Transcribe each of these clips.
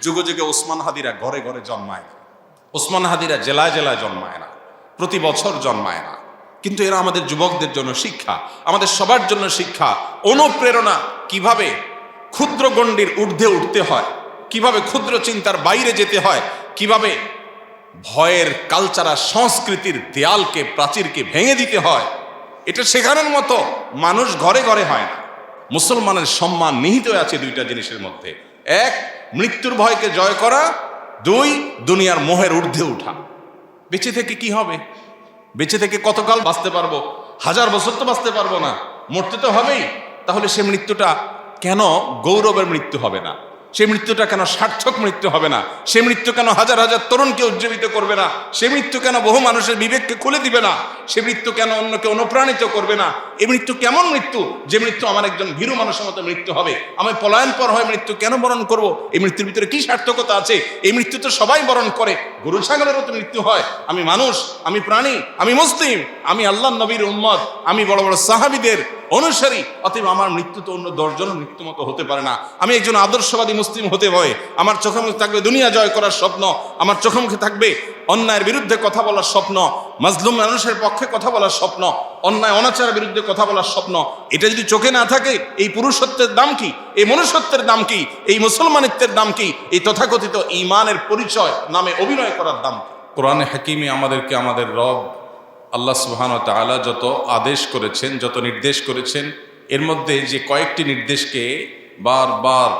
যুগে যুগে ওসমান হাদিরা ঘরে ঘরে জন্মায় না, ওসমান হাদিরা জেলায় জেলায় জন্মায় না, প্রতি বছর জন্মায় না। কিন্তু এরা আমাদের যুবকদের জন্য শিক্ষা, আমাদের সবার জন্য শিক্ষা, অনুপ্রেরণা, কিভাবে ক্ষুদ্র গণ্ডির ঊর্ধ্বে উঠতে হয়, কিভাবে ক্ষুদ্র চিন্তার বাইরে যেতে হয়, কিভাবে ভয়ের কালচারাল সংস্কৃতির দেয়ালকে, প্রাচীরকে ভেঙে দিতে হয়। এটা শেখানোর মতো মানুষ ঘরে ঘরে হয় না। মুসলমানের সম্মান নিহিত আছে দুইটা জিনিসের মধ্যে: এক, মৃত্যুর ভয়কে জয় করা; দুই, দুনিয়ার মোহের ঊর্ধ্বে উঠা। বেঁচে থেকে কি হবে? বেঁচে থেকে কতকাল বাঁচতে পারবো? 1000 বছর তো বাঁচতে পারবো না, মরতে তো হবেই। তাহলে সে মৃত্যুটা কেন গৌরবের মৃত্যু হবে না? সে মৃত্যুটা কেন সার্থক মৃত্যু হবে না? সে মৃত্যু কেন হাজার হাজার তরুণকে উজ্জীবিত করবে না? সে মৃত্যু কেন বহু মানুষের বিবেককে খুলে দিবে না? সে মৃত্যু কেন অন্যকে অনুপ্রাণিত করবে না? এই মৃত্যু কেমন মৃত্যু যে মৃত্যু আমার একজন ভীরু মানুষের মতো মৃত্যু হবে? আমি পলায়ন পর হয়ে মৃত্যু কেন বরণ করব? এই মৃত্যুর ভিতরে কি সার্থকতা আছে? এই মৃত্যু তো সবাই বরণ করে, গরু ছাগলেরও তো মৃত্যু হয়। আমি মানুষ, আমি প্রাণী, আমি মুসলিম, আমি আল্লাহর নবীর উম্মত, আমি বড় বড় সাহাবীদের অনুসারী, অতএব আমার মৃত্যু তো অন্য 10 জনের মৃত্যু মতো হতে পারে না। আমি একজন আদর্শবাদী মুসলিম হতে হয়। আমার চোখে মুখে থাকবে দুনিয়া জয় করার স্বপ্ন, আমার চোখে মুখে থাকবে অন্যায়ের বিরুদ্ধে কথা বলার স্বপ্ন, মাজলুম মানুষের পক্ষে কথা বলার স্বপ্ন, অন্যায় অনাচারের বিরুদ্ধে কথা বলার স্বপ্ন। এটা যদি চোখে না থাকে, এই পুরুষত্বের দাম কি? এই মনুষ্যত্বের দাম কি? এই মুসলমানিত্বের দাম কি? এই তথাকথিত ঈমানের পরিচয় নামে অভিনয় করার দাম কি? কোরআনে হাকিমে আমাদেরকে আমাদের রব আল্লাহ সুবহানাহু ওয়া তাআলা যত আদেশ করেছেন, যত নির্দেশ করেছেন, এর মধ্যে যে কয়েকটি নির্দেশকে বারবার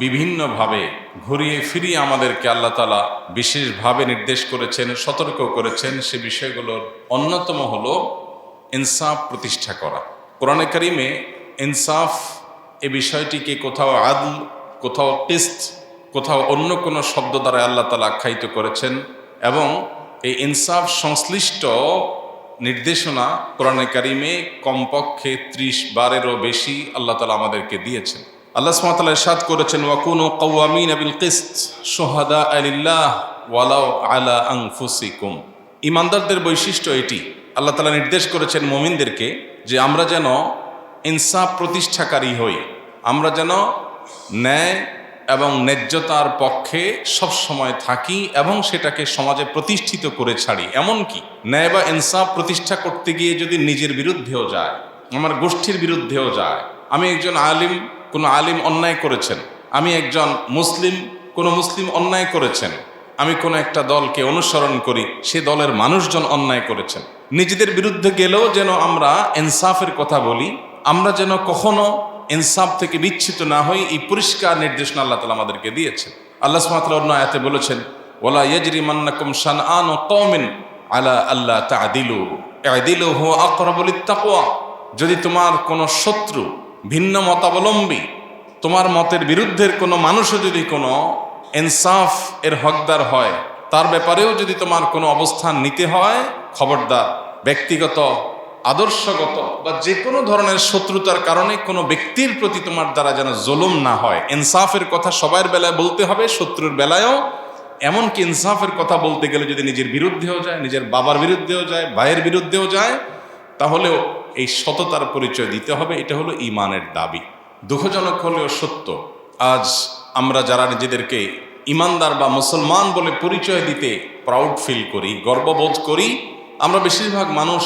বিভিন্নভাবে ঘুরিয়ে ফিরিয়ে আমাদেরকে আল্লাহ তাআলা বিশেষভাবে নির্দেশ করেছেন, সতর্ক করেছেন, সে বিষয়গুলোর অন্যতম হলো ইনসাফ প্রতিষ্ঠা করা। কোরআনে কারিমে ইনসাফ এ বিষয়টিকে কোথাও আদল, কোথাও কিসত, কোথাও অন্য কোনো শব্দ দ্বারা আল্লাহ তাআলা আখ্যায়িত করেছেন, এবং এই ইনসাফ সংশ্লিষ্ট নির্দেশনা কোরআনে কারিমে কমপক্ষে 30 বারেরও বেশি আল্লাহ তাআলা আমাদেরকে দিয়েছেন। আল্লাহ সুবহানাহু ওয়া তাআলা ইরশাদ করেছেন, ওয়াকুনু কাওয়ামিনা বিল কিসত শুহাদাআ লিল্লাহ ওয়ালাউ আলা আনফুসিকুম। ঈমানদারদের বৈশিষ্ট্য এটি। আল্লাহ তাআলা নির্দেশ করেছেন মুমিনদেরকে যে আমরা যেন ইনসাফ প্রতিষ্ঠাকারী হই, আমরা যেন ন্যায় এবং ন্যায্যতার পক্ষে সব সময় থাকি এবং সেটাকে সমাজে প্রতিষ্ঠিত করে ছাড়ি। এমনকি ন্যায় বা ইনসাফ প্রতিষ্ঠা করতে গিয়ে যদি নিজের বিরুদ্ধেও যায়, আমার গোষ্ঠীর বিরুদ্ধেও যায়, আমি একজন আলিম, কোনো আলিম অন্যায় করেছেন, আমি একজন মুসলিম, কোনো মুসলিম অন্যায় করেছেন, আমি কোনো একটা দলকে অনুসরণ করি, সে দলের মানুষজন অন্যায় করেছেন, নিজেদের বিরুদ্ধে গেলেও যেন আমরা ইনসাফের কথা বলি, আমরা যেন কখনো ইনসাফ থেকে বিচ্ছিত না হই, এই পরিষ্কার নির্দেশনা আল্লাহ তাআলা আমাদেরকে দিয়েছেন। আল্লাহ সুবহানাহু ওয়া তাআলা অন্য আয়াতে বলেছেন, ওয়ালা ইয়াজরিমান্নাকুম শানআনু কওমিন আলা আল্লা তা'দিলু ই'দিলু হুয়া আকরাবু লিত-তাকওয়া। যদি তোমার কোনো শত্রু, ভিন্ন মতাবলম্বী, তোমার মতের বিরুদ্ধের কোনো মানুষও যদি কোনো ইনসাফ এর হকদার হয়, তার ব্যাপারেও যদি তোমার কোনো অবস্থান নিতে হয়, খবরদার ব্যক্তিগত, আদর্শগত বা যে কোনো ধরনের শত্রুতার কারণে কোনো ব্যক্তির প্রতি তোমার দ্বারা যেন জুলুম না হয়। ইনসাফের কথা সবার বেলায় বলতে হবে, শত্রুর বেলায়ও। এমনকি ইনসাফের কথা বলতে গেলে যদি নিজের বিরুদ্ধেও যায়, নিজের বাবার বিরুদ্ধেও যায়, ভাইয়ের বিরুদ্ধেও যায়, তাহলেও এই সততার পরিচয় দিতে হবে। এটা হলো ঈমানের দাবি। দুঃখজনক হলেও সত্য, আজ আমরা যারা নিজেদেরকে ঈমানদার বা মুসলমান বলে পরিচয় দিতে প্রাউড ফিল করি, গর্ববোধ করি, আমরা বেশিরভাগ মানুষ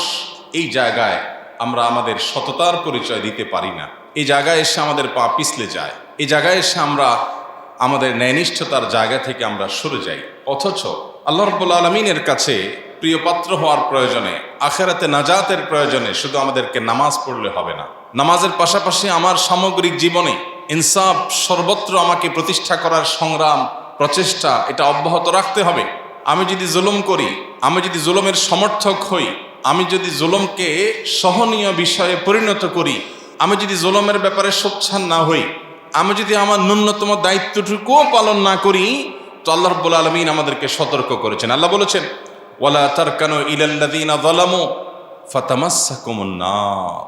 এই জায়গায় আমরা আমাদের সততার পরিচয় দিতে পারি না। এই জায়গায় এসে আমাদের পা পিছলে যায়, এই জায়গায় এসে আমরা আমাদের ন্যায়নিষ্ঠতার জায়গা থেকে আমরা সরে যাই। অথচ আল্লাহ রাব্বুল আলামিনের কাছে প্রিয় পাত্র হওয়ার প্রয়োজনে, আখিরাতে নাজাতের প্রয়োজনে শুধু আমাদেরকে নামাজ পড়লে হবে না, নামাজের পাশাপাশি আমার সামগ্রিক জীবনে ইনসাফ সর্বত্র আমাকে প্রতিষ্ঠা করার সংগ্রাম, প্রচেষ্টা, এটা অব্যাহত রাখতে হবে। আমি যদি জুলুম করি, আমি যদি জুলুমের সমর্থক হই, আমি যদি জুলুমকে সহনীয় বিষয়ে পরিণত করি, আমি যদি জুলুমের ব্যাপারে সোচ্চার না হই, আমি যদি আমার ন্যূনতম দায়িত্বটুকুও পালন না করি, তো আল্লাহ রাব্বুল আলামিন আমাদেরকে সতর্ক করেছেন। আল্লাহ বলেছেন, ওয়ালা তারকানু ইলাল্লাযীনা যালামু ফাতামাসসাকুমুন নার।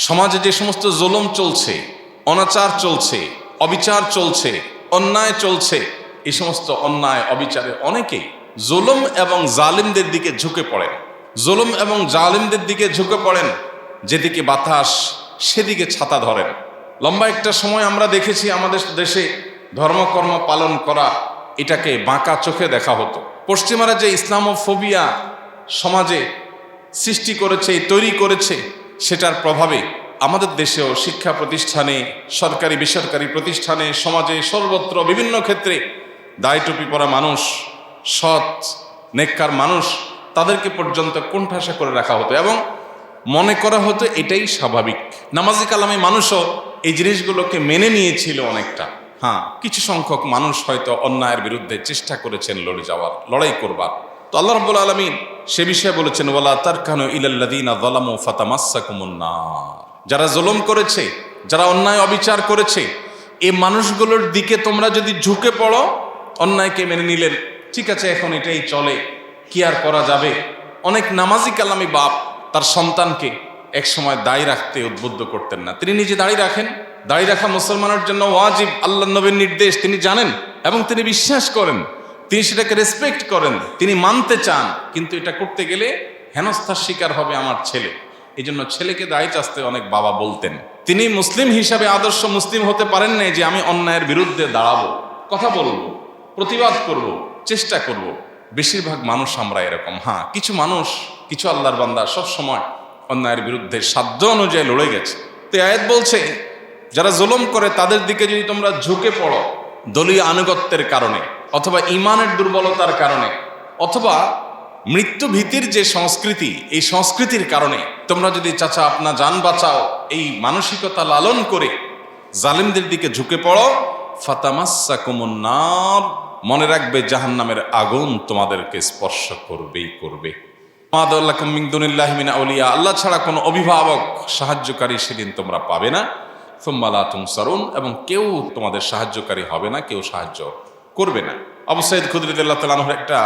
সমাজে যে সমস্ত জুলুম চলছে, অনাচার চলছে, অবিচার চলছে, অন্যায় চলছে, এই সমস্ত অন্যায় অবিচারে অনেকেই জুলুম এবং জালিমদের দিকে ঝুঁকে পড়েন, জুলুম এবং জালিমদের দিকে ঝুঁকে পড়েন, যেদিকে বাতাস সেদিকে ছাতা ধরেন। লম্বা একটা সময় আমরা দেখেছি আমাদের দেশে ধর্মকর্ম পালন করা এটাকে বাঁকা চোখে দেখা হতো। পশ্চিমারা যে ইসলামোফোবিয়া সমাজে সৃষ্টি করেছে, তৈরি করেছে, সেটার প্রভাবে আমাদের দেশেও শিক্ষা প্রতিষ্ঠানে, সরকারি বেসরকারি প্রতিষ্ঠানে, সমাজে সর্বত্র বিভিন্ন ক্ষেত্রে দায় টুপি পরা মানুষ, সৎ নেককার মানুষ, তাদেরকে পর্যন্ত কোণঠাসা করে রাখা হতো এবং মনে করা হতো এটাই স্বাভাবিক। নামাজি কালামে মানুষও এই জিনিসগুলোকে মেনে নিয়েছিল অনেকটা। হ্যাঁ, কিছু সংখ্যক মানুষ হয়তো অন্যায়ের বিরুদ্ধে চেষ্টা করেছেন লড়াই করবার। তো আল্লাহ রাব্বুল আলামিন সে বিষয়ে বলেছেন, ওয়ালা তারকানু ইলাল্লাযীনা যালামু ফাতামাসসাকুমুন নার। যারা জুলুম করেছে, যারা অন্যায় অবিচার করেছে, এই মানুষগুলোর দিকে তোমরা যদি ঝুঁকে পড়ো, অন্যায়কে মেনে নিলেন, ঠিক আছে এখন এটাই চলে, কি আর করা যাবে। অনেক নামাজি কালামি বাপ তার সন্তানকে এক সময় দাড়ি রাখতে উদ্বুদ্ধ করতেন না। তিনি নিজে দাড়ি রাখেন, দাড়ি রাখা মুসলমানের জন্য ওয়াজিব, আল্লাহ নবীর নির্দেশ তিনি জানেন এবং তিনি বিশ্বাস করেন, তিনি সেটাকে রেসপেক্ট করেন, তিনি মানতে চান। কিন্তু এটা করতে গেলে হেনস্থার শিকার হবে আমার ছেলে, এই জন্য ছেলেকে দাড়ি চাচতে অনেক বাবা বলতেন। তিনি মুসলিম হিসাবে আদর্শ মুসলিম হতে পারেন নাই যে আমি অন্যায়ের বিরুদ্ধে দাঁড়াবো, কথা বলবো, প্রতিবাদ করব, চেষ্টা করব। বেশিরভাগ মানুষ আমরা এরকম। হ্যাঁ, কিছু মানুষ, কিছু আল্লাহর বান্দা সব সময় অন্যায়ের বিরুদ্ধে সাধ্য অনুযায়ী লড়ে গেছে। তো আয়াত বলছে যারা জুলুম করে তাদের দিকে যদি তোমরা ঝুঁকে পড়ো দলীয় আনুগত্যের কারণে, অথবা ইমানের দুর্বলতার কারণে, অথবা মৃত্যু ভীতির যে সংস্কৃতি, এই সংস্কৃতির কারণে তোমরা যদি চাচা আপনা জান বাঁচাও এই মানসিকতা লালন করে জালিমদের দিকে ঝুঁকে পড়ো, ফাতামাসসাকুমুন নার, মনে রাখবে জাহান্নামের আগুন তোমাদেরকে স্পর্শ করবেই করবে। মাদাল্লাকুম মিন দুনিল্লাহি মিন আউলিয়া, আল্লাহ ছাড়া কোনো অভিভাবক সাহায্যকারী সেদিন তোমরা পাবে না। সুম্মা লা তুনসারুন, এবং কেউ তোমাদের সাহায্যকারী হবে না, কেউ সাহায্য করবে না। আবু সাঈদ খুদরী রাদিয়াল্লাহু তাআলা আনহুর একটা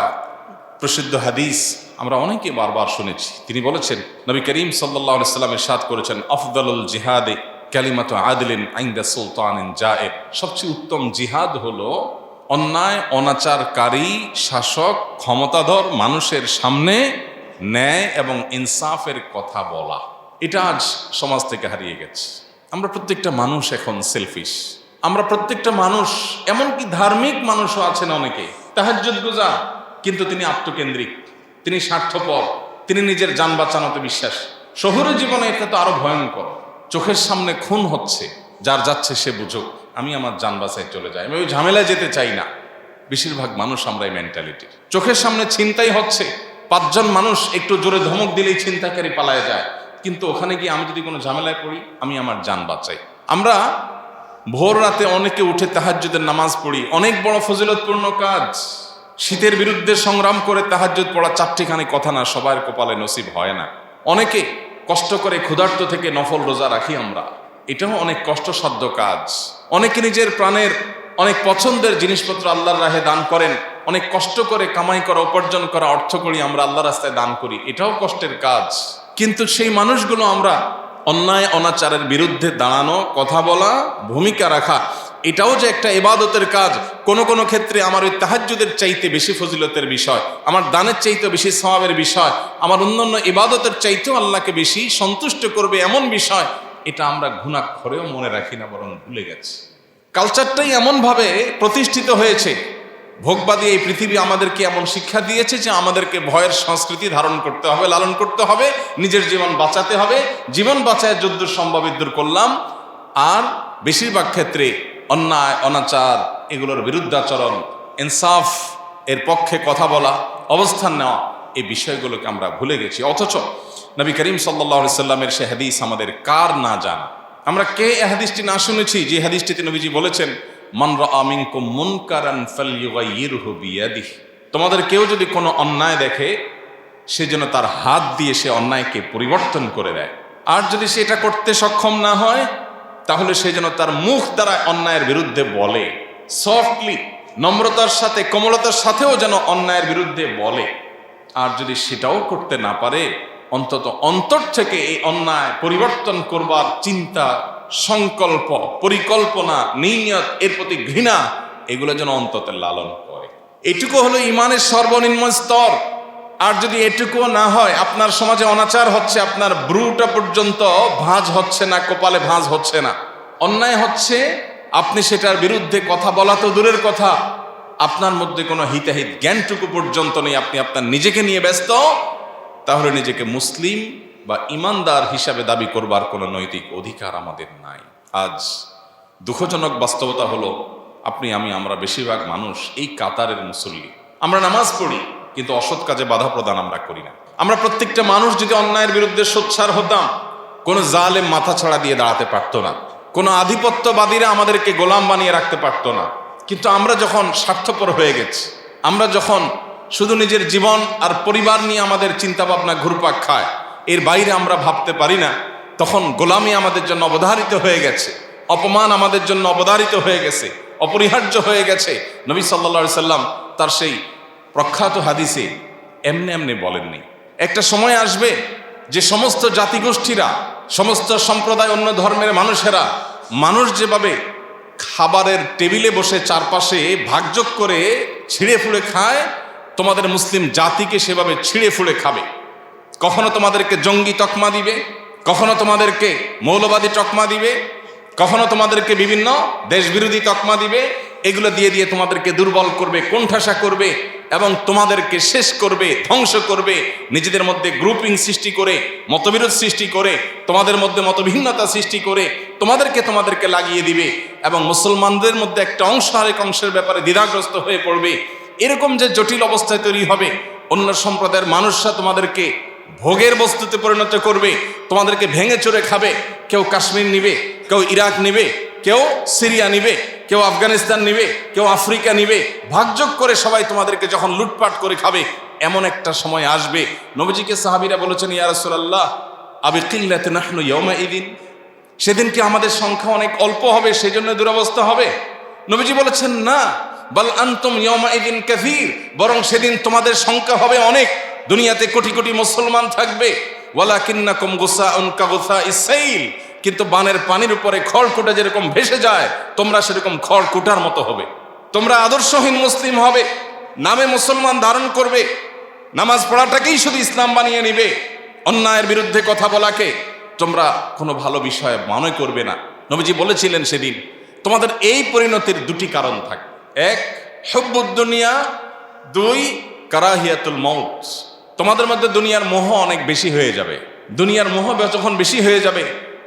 প্রসিদ্ধ হাদিস আমরা অনেকে বারবার শুনেছি। তিনি বলেছেন, নবী করিম সাল্লাল্লাহু আলাইহি ওয়াসাল্লাম ইরশাদ করেছেন, আফদালুল জিহাদে কালিমাতু আদলিন ইনদা সুলতানিন জায়ের, সবচেয়ে উত্তম জিহাদ হলো অন্যায় অনাচারকারী শাসক ক্ষমতাধর মানুষের সামনে ন্যায় এবং ইনসাফের কথা বলা। এটা আজ সমাজ থেকে হারিয়ে গেছে। আমরা প্রত্যেকটা মানুষ এখন সেলফিশ, আমরা প্রত্যেকটা মানুষ, এমনকি ধার্মিক মানুষও আছেন অনেকে তাহাজ্জুদ গুজার, কিন্তু তিনি আত্মকেন্দ্রিক, তিনি স্বার্থপর, তিনি নিজের যান বাঁচানোতে বিশ্বাস। শহুরে জীবনে এটা তো আরো ভয়ঙ্কর। চোখের সামনে খুন হচ্ছে, যার যাচ্ছে সে বুঝুক, আমি আমার যান বাঁচায় চলে যাই, আমি ওই ঝামেলায় যেতে চাই না। বেশিরভাগ মানুষ আমরা এই মেন্টালিটির। চোখের সামনে ছিনতাই হচ্ছে, 5 জন মানুষ একটু জোরে ধমক দিলেই ছিনতাইকারী পালায় যায়, কিন্তু ওখানে গিয়ে আমি যদি কোনো ঝামেলায় পড়ি, আমি আমার যান বাঁচাই। আমরা ভোর রাতে অনেকে উঠে তাহাজ্জুদের নামাজ পড়ি, অনেক বড় ফজিলতপূর্ণ কাজ। শীতের বিরুদ্ধে সংগ্রাম করে তাহাজ্জুদ পড়া 4টিখানি কথা না, সবার কপালে নসিব হয় না। অনেকে কষ্ট করে ক্ষুধার্ত থেকে নফল রোজা রাখি আমরা, এটাও অনেক কষ্টসাধ্য কাজ। অনেকে নিজের প্রাণের অনেক পছন্দের জিনিসপত্র আল্লাহর রাহে দান করেন, অনেক কষ্ট করে কামাই করা, উপার্জন করা অর্থ করি আমরা আল্লাহর রাস্তায় দান করি, এটাও কষ্টের কাজ। কিন্তু সেই মানুষগুলো আমরা অন্যায় অনাচারের বিরুদ্ধে দাঁড়ানো, কথা বলা, ভূমিকা রাখা, এটাও যে একটা ইবাদতের কাজ। কোন কোন ক্ষেত্রে আমার ওই তাহাজ্জুদের চাইতে বেশি ফজিলতের বিষয়, আমার দানের চাইতে বেশি সওয়াবের বিষয়, আমার অন্যান্য ইবাদতের চাইতেও আল্লাহকে বেশি সন্তুষ্ট করবে এমন বিষয়, এটা আমরা ঘুণাক্ষরেও মনে রাখি না, বরং ভুলে গেছি। কালচারটাই এমনভাবে প্রতিষ্ঠিত হয়েছে, ভোগবাদী এই পৃথিবী আমাদেরকে এমন শিক্ষা দিয়েছে যে আমাদেরকে ভয়ের সংস্কৃতি ধারণ করতে হবে, লালন করতে হবে, নিজের জীবন বাঁচাতে হবে। জীবন বাঁচায় যদ্দূর সম্ভব দূর করলাম। আর বেশিরভাগ ক্ষেত্রে অন্যায় অনাচার এগুলোর বিরুদ্ধাচরণ, ইনসাফ এর পক্ষে কথা বলা, অবস্থান নেওয়া, এই বিষয়গুলোকে আমরা ভুলে গেছি। অথচ নবী করিম সাল্লাল্লাহু আলাইহি সাল্লামের সে হাদিস আমাদের কার না জানা। আমরা কে এই হাদিসটি না শুনেছি, যে হাদিসটিতে নবীজি বলেছেন, মান রাআ মিনকুম মুনকারান ফালইয়ুগাইয়িরহু বিয়াদিহি, তোমাদের কেউ যদি কোনো অন্যায় দেখে, সে যেন তার হাত দিয়ে সে অন্যায়কে পরিবর্তন করে দেয়। আর যদি সেটা করতে সক্ষম না হয়, তাহলে সে যেন তার মুখ দ্বারা অন্যায়ের বিরুদ্ধে বলে, সফটলি, নম্রতার সাথে, কোমলতার সাথেও যেন অন্যায়ের বিরুদ্ধে বলে। আর যদি সেটাও করতে না পারে, অন্তত অন্তর থেকে এই অন্যায় পরিবর্তন করবার চিন্তা, সংকল্প, পরিকল্পনা, নিয়ত, এর প্রতি ঘৃণা, এগুলো যেন অন্তত লালন করে। এটুকু হলো ইমানের সর্বনিম্ন স্তর। আর যদি এটুকুও না হয়, আপনার সমাজে অনাচার হচ্ছে, আপনার ব্রুটা পর্যন্ত ভাঁজ হচ্ছে না, কপালে ভাঁজ হচ্ছে না, অন্যায় হচ্ছে, আপনি সেটার বিরুদ্ধে কথা বলা তো দূরের কথা, আপনার মধ্যে কোনো হিতাহিত জ্ঞানটুকু পর্যন্ত নেই, আপনি আপনার নিজেকে নিয়ে ব্যস্ত, তাহলে নিজেকে মুসলিম বা ইমানদার হিসাবে দাবি করবার কোনো নৈতিক অধিকার আমাদের নাই। আজ দুঃখজনক বাস্তবতা হলো আমরা বেশিরভাগ মানুষ এই কাতারের মুসল্লি। আমরা নামাজ পড়ি কিন্তু অসৎ কাজে বাধা প্রদান আমরা করি না। আমরা প্রত্যেকটা মানুষ যদি অন্যায়ের বিরুদ্ধে সোচ্চার হতাম, কোনো জালেম মাথা ছাড়া দিয়ে দাঁড়াতে পারতো না, কোনো আধিপত্যবাদীরা আমাদেরকে গোলাম বানিয়ে রাখতে পারতো না। কিন্তু আমরা যখন স্বার্থপর হয়ে গেছি, আমরা যখন শুধু নিজের জীবন আর পরিবার নিয়ে আমাদের চিন্তা ভাবনা ঘুরপাক খায়, এর বাইরে আমরা ভাবতে পারি না, তখন গোলামি আমাদের জন্য অবধারিত হয়ে গেছে, অপমান আমাদের জন্য অবধারিত হয়ে গেছে, অপরিহার্য হয়ে গেছে। নবী সাল্লাল্লাহু আলাইহি সাল্লাম তার সেই প্রখ্যাত হাদিসে এমনি এমনি বলেননি। একটা সময় আসবে যে সমস্ত জাতিগোষ্ঠীরা, সমস্ত সম্প্রদায়, অন্য ধর্মের মানুষেরা, মানুষ যেভাবে খাবারের টেবিলে বসে চারপাশে ভাগযোগ করে ছিঁড়ে ফুড়ে খায়, তোমাদের মুসলিম জাতিকে সেভাবে ছিঁড়ে ফুড়ে খাবে। কখনো তোমাদেরকে জঙ্গি তকমা দিবে, কখনো তোমাদেরকে মৌলবাদী তকমা দিবে, কখনো তোমাদেরকে বিভিন্ন দেশবিরোধী তকমা দিবে। এগুলো দিয়ে দিয়ে তোমাদেরকে দুর্বল করবে, কোণঠাসা করবে এবং তোমাদেরকে শেষ করবে, ধ্বংস করবে। নিজেদের মধ্যে গ্রুপিং সৃষ্টি করে, মতবিরোধ সৃষ্টি করে, তোমাদের মধ্যে মতভিন্নতা সৃষ্টি করে তোমাদেরকে লাগিয়ে দিবে এবং মুসলমানদের মধ্যে একটা অংশ আরেক অংশের ব্যাপারে দ্বিধাগ্রস্ত হয়ে পড়বে। এরকম যে জটিল অবস্থায় তৈরি হবে, অন্য সম্প্রদায়ের মানুষরা তোমাদেরকে ভোগের বস্তুতে পরিণত করবে, তোমাদেরকে ভেঙে চড়ে খাবে। কেউ কাশ্মীর নিবে, কেউ ইরাক নিবে, কেউ সিরিয়া নিবে, কেউ আফগানিস্তান নিবে, কেউ আফ্রিকা নিবে। ভাগযোগ করে সবাই তোমাদেরকে যখন লুটপাট করে খাবে, এমন একটা সময় আসবে। নবীজিকে সাহাবীরা বলেছেন, ইয়া রাসূলুল্লাহ আবি কিল্লাতি নাহনু ইয়াউমাইদিন, সেদিন কি আমাদের সংখ্যা অনেক অল্প হবে, সেজন্য দুরবস্থা হবে? নবীজি বলেছেন, না, বাল আনতুম ইয়াউমাইদিন কাসীর, বরং সেদিন তোমাদের সংখ্যা হবে অনেক। দুনিয়াতে কোটি কোটি মুসলমান থাকবে। ওয়ালাকিন্নাকুম গুসাউন কাগুসাইস সাইল, কিন্তু বানের পানির উপরে খড়কুটা যেরকম ভেসে যায়, তোমরা সেরকম খড়কুটার মতো হবে। তোমরা আদর্শহীন মুসলিম হবে, নামে মুসলমান ধারণ করবে, নামাজ পড়াটাকেই শুধু ইসলাম বানিয়ে নিবে, অন্যায়ের বিরুদ্ধে কথা বলাকে তোমরা কোনো ভালো বিষয় মনে করবে না। নবীজি বলেছিলেন সেদিন তোমাদের এই পরিণতির দুটি কারণ থাকে, এক হুব্বুদ দুনিয়া, দুই কারাহিয়াতুল মউত। তোমাদের মধ্যে দুনিয়ার মোহ অনেক বেশি হয়ে যাবে। দুনিয়ার মোহ যখন বেশি হয়ে যাবে,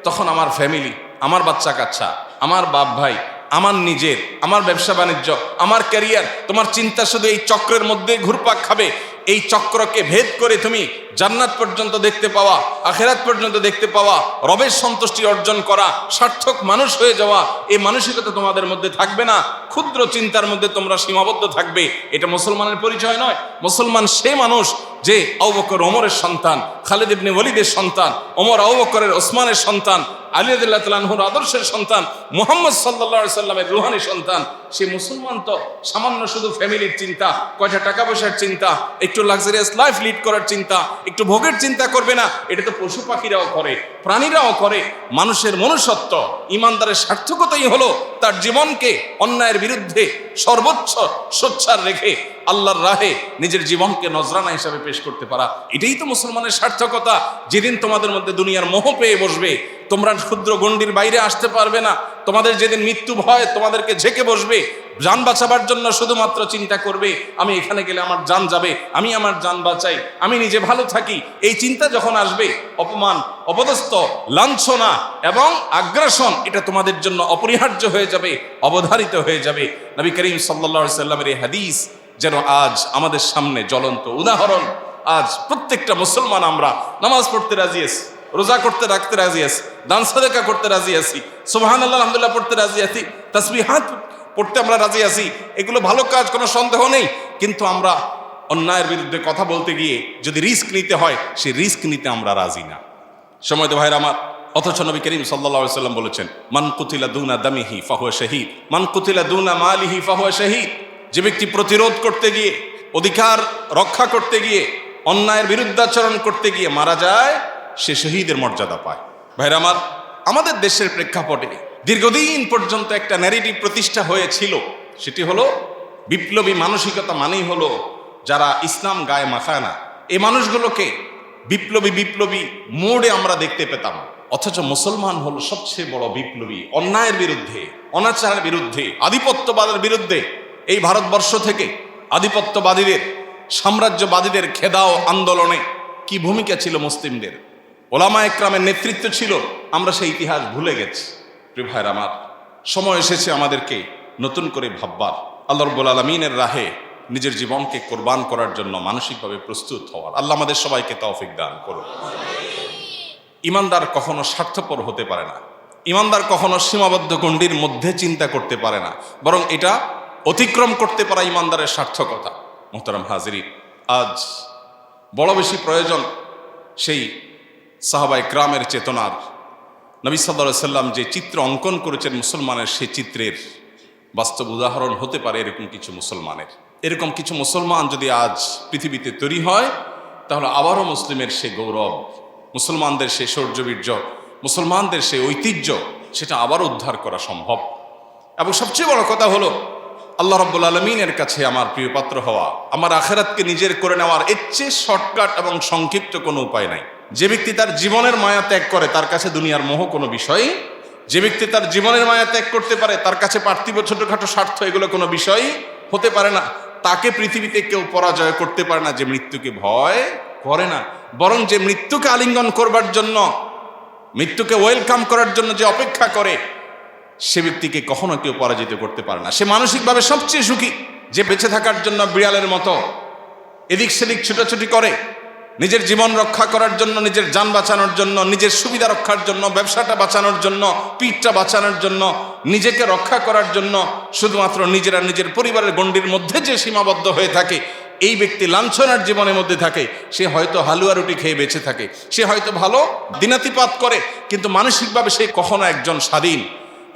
তখন আমার ফ্যামিলি, আমার বাচ্চা কাচ্চা, আমার বাপ ভাই, আমার নিজের, আমার ব্যবসা বাণিজ্য, আমার ক্যারিয়ার, তোমার চিন্তা শুধু এই চক্রের মধ্যে ঘুরপাক খাবে। এই চক্রকে ভেদ করে তুমি জান্নাত পর্যন্ত দেখতে পাওয়া, আখিরাত পর্যন্ত দেখতে পাওয়া, রবের সন্তুষ্টি অর্জন করা, সার্থক মানুষ হয়ে যাওয়া, এই মানসিকতা তোমাদের মধ্যে থাকবে না। ক্ষুদ্র চিন্তার মধ্যে তোমরা সীমাবদ্ধ থাকবে। এটা মুসলমানের পরিচয় নয়। মুসলমান সে মানুষ যে আবু বকর ওমরের সন্তান, খালিদ ইবনে ওয়ালিদের সন্তান, ওমর আবু বকরের ওসমানের সন্তান, আলী রাদিয়াল্লাহু তাআলা আনহুর আদর্শের সন্তান, মুহাম্মদ সাল্লাল্লাহু আলাইহি সাল্লামের রুহানি সন্তান। সে মুসলমান তো সামান্য শুধু ফ্যামিলির চিন্তা, কয়টা টাকা পয়সার চিন্তা, একটু লাক্সারিয়াস লাইফ লিড করার চিন্তা, একটু ভোগের চিন্তা করবে না। এটা তো পশু পাখিরাও করে, প্রাণীরাও করে। মানুষের মনুষ্যত্ব, ইমানদারের সার্থকতাই হলো তার জীবনকে অন্যায়ের বিরুদ্ধে সর্বোচ্চ সোচ্চার রেখে আল্লাহর রাহে নিজের জীবনকে নজরানা হিসাবে পেশ করতে পারা। এটাই তো মুসলমানের সার্থকতা। যেদিন তোমাদের মধ্যে দুনিয়ার মোহ পেয়ে বসবে, তোমরা ক্ষুদ্র গণ্ডির বাইরে আসতে পারবে না। তোমাদের যেদিন মৃত্যু ভয় তোমাদেরকে ঝেঁকে বসবে, জান বাঁচাবার জন্য শুধুমাত্র চিন্তা করবে, আমি এখানে গেলে আমার জান যাবে, আমি আমার জান বাঁচাই, আমি নিজে ভালো থাকি। এই চিন্তা যখন আসবে, অপমান, অপদস্থ, লাঞ্ছনা এবং আগ্রাসন এটা তোমাদের জন্য অপরিহার্য হয়ে যাবে, অবধারিত হয়ে যাবে। নবী করিম সাল্লাল্লাহু আলাইহি সাল্লামের এই হাদিস যেন আজ আমাদের সামনে জ্বলন্ত উদাহরণ। আজ প্রত্যেকটা মুসলমান আমরা নামাজ পড়তে রাজি আছি, রোজা করতে রাখতে রাজি আছি, দান সাদাকা করতে রাজি আছি, সুবহানাল্লাহ আলহামদুলিল্লাহ পড়তে রাজি আছি, তাসবিহাত পড়তে আমরা রাজি আছি। এগুলো ভালো কাজ, কোনো সন্দেহ নেই। কিন্তু আমরা অন্যায়ের বিরুদ্ধে কথা বলতে গিয়ে যদি রিস্ক নিতে হয়, সেই রিস্ক নিতে আমরা রাজি না। সময় তো ভাইরা আমার, অথচ নবী করিম সাল্লাল্লাহু আলাইহি সাল্লাম বলেছেন, মান কুতিলা দুনা দামিহি ফাহুয়া শাহীদ, মান কুতিলা দুনা মালিহি ফাহুয়া শাহীদ। যে ব্যক্তি প্রতিরোধ করতে গিয়ে, অধিকার রক্ষা করতে গিয়ে, অন্যায়ের বিরুদ্ধাচরণ করতে গিয়ে মারা যায়, সে শহীদের মর্যাদা পায়। ভাইরা আমার, আমাদের দেশের প্রেক্ষাপটে দীর্ঘদিন পর্যন্ত একটা ন্যারেটিভ প্রতিষ্ঠা হয়েছিল। সেটি হলো বিপ্লবী মানসিকতা মানেই হলো যারা ইসলাম গায়ে মাখায় না, এই মানুষগুলোকে বিপ্লবী মোড়ে আমরা দেখতে পেতাম। অথচ মুসলমান হলো সবচেয়ে বড় বিপ্লবী, অন্যায়ের বিরুদ্ধে, অনাচারের বিরুদ্ধে, আধিপত্যবাদের বিরুদ্ধে। এই ভারতবর্ষ থেকে আধিপত্যবাদীদের, সাম্রাজ্যবাদীদের খেদাও আন্দোলনে কি ভূমিকা ছিল মুসলিমদের, ওলামা একরামের নেতৃত্ব ছিল, আমরা সেই ইতিহাস ভুলে গেছি। প্রিয় ভাইরা আমার, সময় এসেছে আমাদেরকে নতুন করে ভাববার, আল্লাহ রাব্বুল আলামিনের রাহে নিজের জীবনকে কোরবান করার জন্য মানসিকভাবে প্রস্তুত হওয়ার। আল্লাহ আমাদের সবাইকে তৌফিক দান করুন। ইমানদার কখনো স্বার্থপর হতে পারে না, ইমানদার কখনো সীমাবদ্ধ গণ্ডির মধ্যে চিন্তা করতে পারে না, বরং এটা অতিক্রম করতে পারা ইমানদারের সার্থকতা। মুহতারাম হাজিরিন, আজ বড় বেশি প্রয়োজন সেই সাহাবায়ে কেরামের চেতনার। নবী সাল্লাল্লাহু আলাইহি সাল্লাম যে চিত্র অঙ্কন করেছেন মুসলমানের, সেই চিত্রের বাস্তব উদাহরণ হতে পারে এরকম কিছু মুসলমানের। এরকম কিছু মুসলমান যদি আজ পৃথিবীতে তৈরি হয়, তাহলে আবারও মুসলিমের সে গৌরব, মুসলমানদের সে শৌর্যবীর্য, মুসলমানদের সে ঐতিহ্য, সেটা আবারও উদ্ধার করা সম্ভব। এবং সবচেয়ে বড় কথা হলো, আল্লাহ রাব্বুল আলামিনের কাছে আমার প্রিয় পাত্র হওয়া, আমার আখিরাতকে নিজের করে নেওয়ার এর চেয়ে শর্টকাট এবং সংক্ষিপ্ত কোনো উপায় নাই। যে ব্যক্তি তার জীবনের মায়া ত্যাগ করে, তার কাছে দুনিয়ার মোহ কোনো বিষয়। যে ব্যক্তি তার জীবনের মায়া ত্যাগ করতে পারে, তার কাছে পার্থিব ছোটখাটো স্বার্থ এগুলো কোনো বিষয় হতে পারে না। তাকে পৃথিবীতে কেউ পরাজয় করতে পারে না যে মৃত্যুকে ভয় করে না, বরং যে মৃত্যুকে আলিঙ্গন করবার জন্য, মৃত্যুকে ওয়েলকাম করার জন্য যে অপেক্ষা করে, সে ব্যক্তিকে কখনো কেউ পরাজিত করতে পারে না। সে মানসিকভাবে সবচেয়ে সুখী, যে বেঁচে থাকার জন্য বিড়ালের মতো এদিক সেদিক ছুটাছুটি করে, নিজের জীবন রক্ষা করার জন্য, নিজের যান বাঁচানোর জন্য, নিজের সুবিধা রক্ষার জন্য, ব্যবসাটা বাঁচানোর জন্য, পিঠটা বাঁচানোর জন্য, নিজেকে রক্ষা করার জন্য শুধুমাত্র নিজের আর নিজের পরিবারের গণ্ডির মধ্যে যে সীমাবদ্ধ হয়ে থাকে, এই ব্যক্তি লাঞ্ছনার জীবনের মধ্যে থাকে। সে হয়তো হালুয়া রুটি খেয়ে বেঁচে থাকে, সে হয়তো ভালো দিনাতিপাত করে, কিন্তু মানসিকভাবে সে কখনো একজন স্বাধীন,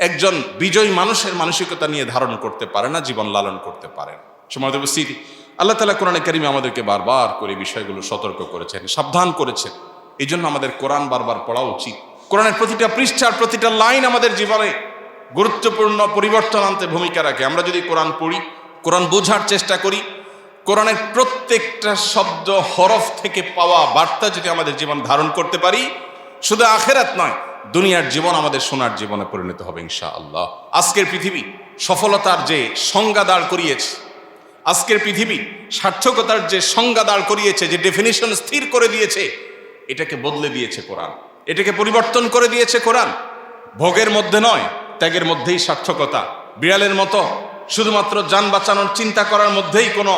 একজন বিজয়ী মানুষের মানসিকতা নিয়ে ধারণ করতে পারে না, জীবন লালন করতে পারে না। সম্মানিত উপস্থিতি, আল্লাহ তাআলা কোরআনে কারিমে আমাদেরকে বারবার করে বিষয়গুলো সতর্ক করেছেন, সাবধান করেছেন। এই জন্য আমাদের কোরআন বারবার পড়া উচিত। কোরআনের প্রতিটা পৃষ্ঠার প্রতিটা লাইন আমাদের জীবনে গুরুত্বপূর্ণ পরিবর্তন আনতে ভূমিকা রাখে। আমরা যদি কোরআন পড়ি, কোরআন বোঝার চেষ্টা করি, কোরআনের প্রত্যেকটা শব্দ হরফ থেকে পাওয়া বার্তা যদি আমাদের জীবন ধারণ করতে পারি, শুধু আখিরাত নয়, দুনিয়ার জীবন আমাদের সোনার জীবনে পরিণত হবে ইনশাআল্লাহ। আজকের পৃথিবী সফলতার যে সংজ্ঞা দাঁড় করিয়েছে, আজকের পৃথিবী সার্থকতার যে সংজ্ঞা দাঁড় করিয়েছে, যে ডেফিনিশন স্থির করে দিয়েছে, এটাকে বদলে দিয়েছে কোরআন, এটাকে পরিবর্তন করে দিয়েছে কোরআন। ভোগের মধ্যে নয়, ত্যাগের মধ্যেই সার্থকতা। বিড়ালের মতো শুধুমাত্র যান বাঁচানোর চিন্তা করার মধ্যেই কোনো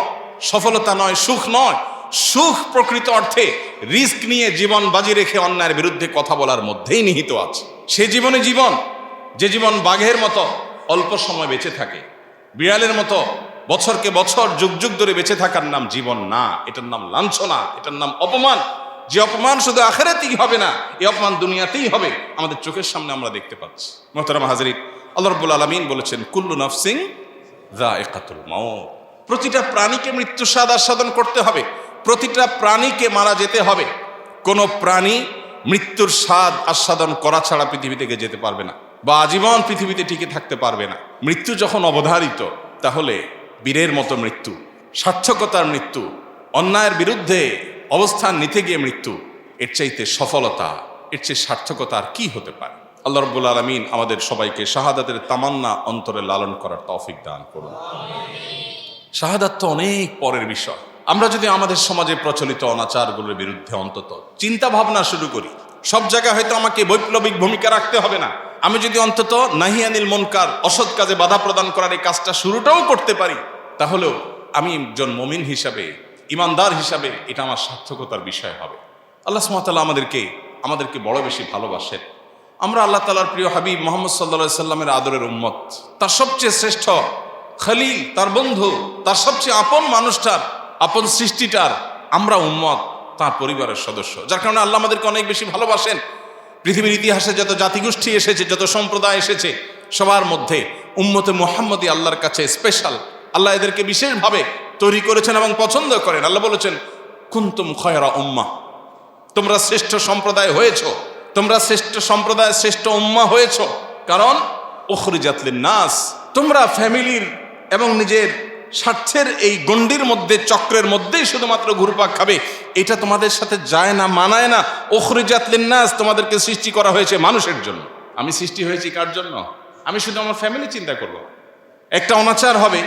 সফলতা নয়, সুখ নয়। সুখ প্রকৃত অর্থে রিস্ক নিয়ে জীবন বাজি রেখে অন্যায়ের বিরুদ্ধে কথা বলার মধ্যেই নিহিত আছে। সে জীবনে জীবন, যে জীবন বাঘের মতো অল্প সময় বেঁচে থাকে, বিড়ালের মতো বছরকে বছর যুগ যুগ ধরে বেঁচে থাকার নাম জীবন না, এটার নাম লাঞ্ছনা, এটার নাম অপমান। যে অপমান শুধু আখিরাতেই হবে না, এই অপমান দুনিয়াতেই হবে, আমাদের চোখের সামনে আমরা দেখতে পাচ্ছি। মুহতারাম হাজিরিন, আল্লাহ রাব্বুল আলামিন বলেছেন, কুল্লু নাফসিন যায়িকাতুল মাউত। প্রতিটা প্রাণীকে মৃত্যু স্বাদ আস্বাদন করতে হবে, প্রতিটা প্রাণীকে মারা যেতে হবে। কোনো প্রাণী মৃত্যুর স্বাদ আস্বাদন করা ছাড়া পৃথিবী থেকে যেতে পারবে না, বা আজীবন পৃথিবীতে টিকে থাকতে পারবে না। মৃত্যু যখন অবধারিত, তাহলে বীরের মতো মৃত্যু, সার্থকতার মৃত্যু, অন্যায়ের বিরুদ্ধে অবস্থান নিতে গিয়ে মৃত্যু, এর চাইতে সফলতা, এর চেয়ে সার্থকতা আর কি হতে পারে? আল্লাহ রাব্বুল আলামিন আমাদের সবাইকে শাহাদাতের তামান্না অন্তরে লালন করার তৌফিক দান করুন। শাহাদাত তো অনেক পরের বিষয়। আমরা যদি আমাদের সমাজে প্রচলিত অনাচারগুলোর বিরুদ্ধে অন্তত চিন্তা ভাবনা শুরু করি, সব জায়গায় হয়তো আমাকে বৈপ্লবিক ভূমিকা রাখতে হবে না, আমি যদি অন্তত নাহি আনিল মুনকার, অসৎ কাজে বাধা প্রদান করার এই কাজটা শুরুটাও করতে পারি, তাহলেও আমি একজন মুমিন হিসাবে, ইমানদার হিসাবে এটা আমার সার্থকতার বিষয় হবে। আল্লাহ সুবহানাহু ওয়া তাআলা আমাদেরকে বড় বেশি ভালোবাসেন। আমরা আল্লাহ তাআলার প্রিয় হাবিব মুহাম্মদ সাল্লাল্লাহু আলাইহি সাল্লামের আদরের উম্মত, তার সবচেয়ে শ্রেষ্ঠ খলিল, তার বন্ধু, তার সবচেয়ে আপন মানুষটার, আপন সৃষ্টিটার আমরা উম্মত, তার পরিবারের সদস্য। যার কারণে আল্লাহ আমাদেরকে অনেক বেশি ভালোবাসেন। পৃথিবীর ইতিহাসে যত জাতিগোষ্ঠী এসেছে, যত সম্প্রদায় এসেছে, সবার মধ্যে উম্মতে মুহাম্মদী আল্লাহর কাছে স্পেশাল। আল্লাহ এদেরকে বিশেষভাবে তৈরি করেছেন এবং পছন্দ করেন। আল্লাহ বলেছেন, কুনতুম খায়রা উম্মাহ, তোমরা শ্রেষ্ঠ সম্প্রদায় হয়েছ, তোমরা শ্রেষ্ঠ সম্প্রদায়, শ্রেষ্ঠ উম্মাহ হয়েছ। কারণ উখরিজাত লিন-নাস, তোমরা ফ্যামিলির এবং নিজের স্বার্থের এই গণ্ডির মধ্যে, চক্রের মধ্যেই শুধুমাত্র ঘুরপাক খাবে, এটা তোমাদের সাথে যায় না, মানায় না। উখরিজাত লিন-নাস, তোমাদেরকে সৃষ্টি করা হয়েছে মানুষের জন্য। আমি সৃষ্টি হয়েছি কার জন্য? আমি শুধু আমার ফ্যামিলি চিন্তা করব। একটা অনাচার হবে,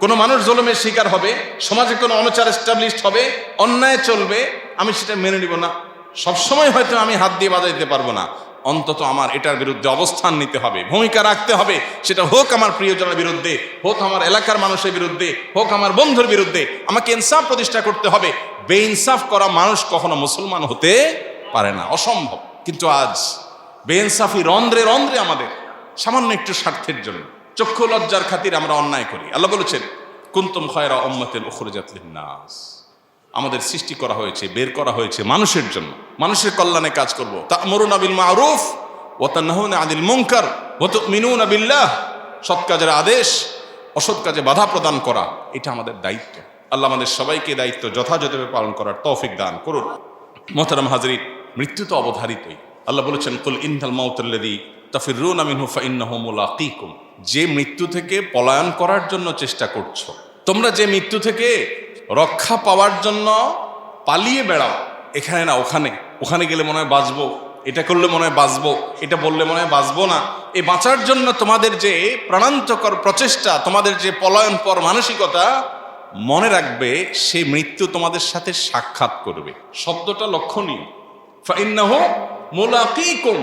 কোনো মানুষ জুলুমের শিকার হবে, সমাজে কোনো অনাচার এস্টাবলিশড হবে, অন্যায় চলবে, আমি সেটা মেনে নিব না। সবসময় হয়তো আমি হাত দিয়ে বাধা দিতে পারবো না, অন্তত আমার এটার বিরুদ্ধে অবস্থান নিতে হবে, ভূমিকা রাখতে হবে। সেটা হোক আমার প্রিয়জনের বিরুদ্ধে, হোক আমার এলাকার মানুষের বিরুদ্ধে, হোক আমার বন্ধুর বিরুদ্ধে, আমাকে ইনসাফ প্রতিষ্ঠা করতে হবে। বেইনসাফ করা মানুষ কখনো মুসলমান হতে পারে না, অসম্ভব। কিন্তু আজ বেইনসাফি রন্ধ্রে রন্ধ্রে আমাদের, সামান্য একটু স্বার্থের জন্য, চক্ষু লজ্জার খাতির আমরা অন্যায় করি। আল্লাহ বলেছেন কুনতুম খায়রা উম্মাতিন উখরিজাত লিন-নাস, আমাদের সৃষ্টি করা হয়েছে, বের করা হয়েছে মানুষের জন্য, মানুষের কল্যাণে কাজ করব। তা'মুরুনা বিল মা'রুফ ওয়া তানহাউনা আনিল মুনকার ওয়া তু'মিনুনা বিল্লাহ, সৎ কাজের আদেশ, অসৎ কাজে বাধা প্রদান করা, এটা আমাদের দায়িত্ব। আল্লাহ আমাদের সবাইকে দায়িত্ব যথাযথভাবে পালন করার তৌফিক দান করুন। মুহতারাম হাজরিন, মৃত্যু তো অবধারিতই। আল্লাহ বলেছেন কুল ইন্নাল মাউতাল্লাযী তাফিরুনা মিনহু ফাইন্নাহু মুলাকীকুম, যে মৃত্যু থেকে পলায়ন করার জন্য চেষ্টা করছো, তোমরা যে মৃত্যু থেকে রক্ষা পাওয়ার জন্য পালিয়ে বেড়াও, এখানে না ওখানে, ওখানে গেলে মনে হয় বাঁচবো, এটা করলে মনে হয় বাঁচবো, এটা বললে মনে হয় বাঁচবো না, এই বাঁচার জন্য তোমাদের যে প্রাণান্তকর প্রচেষ্টা, তোমাদের যে পলায়ন পর মানসিকতা, মনে রাখবে সে মৃত্যু তোমাদের সাথে সাক্ষাৎ করবে। শব্দটা লক্ষণীয়, ফাইন্নাহু মুলাকীকুম।